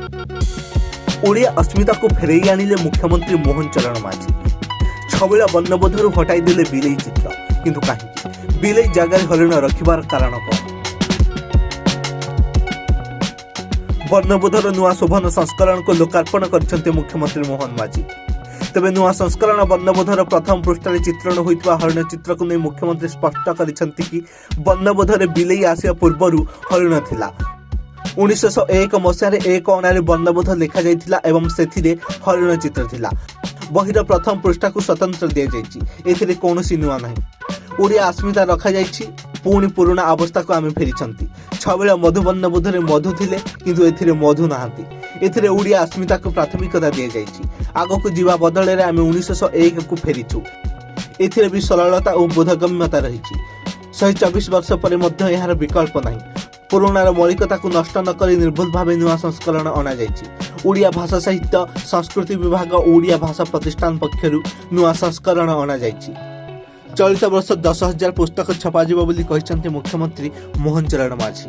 ओडिया अस्मिता को फेरई आनिले मुख्यमंत्री मोहन चरण माझी। छबिला वर्णबोधर हटाई देले बिलेई चित्र, किंतु काहे बिलेई जगह हरिण रखिबार कारण कौन? वर्णबोधर नुआ शोभन संस्करण को लोकार्पण करछन्ते मुख्यमंत्री मोहन माझी। तेबे नुआ संस्करण वर्णबोधर प्रथम पृष्ठरे चित्रण होइतबा हरिण चित्र को नै मुख्यमंत्री स्पष्ट करिसंति कि वर्णबोधर बिलेई आसिया पूर्वरु हरिण थिला। 1901 मसीह एक अणारे वर्णबोध लिखा जाइथिला एवं सेथिरे हरिण चित्र थिला। बहिर प्रथम पृष्ठा को स्वतंत्र दिया जाइछि, एथिरे कोनोसी नुआ नाही। ओडिया अस्मिता रखा जाइछि, पुणी पुराना अवस्था को आमे फेरिछंती। छबिला मधु वर्णबोधरे मधु थिले, किंतु एथिरे मधु नाहांती। एथिरे ओडिया अस्मिता को प्राथमिकता दिया जाइछि। आगको जीवा बदले रे आमे 1901 को फेरिछु। एथिरे भी सरलता और बोधगम्यता रहिछि। 124 वर्ष पर मध्य एहार विकल्प नाही। पुराणार मौलिकता को नष्ट न करी निर्भुल भाव नुआ संस्करण अणा जाइछि। ओडिया भाषा साहित्य संस्कृति विभाग ओडिया भाषा प्रतिष्ठान पक्षरु नुआ संस्करण अणा जाइछि। चलित वर्ष 10,000 पुस्तक छपाजिब बोली कहिसंते मुख्यमंत्री मोहन चरण माझी।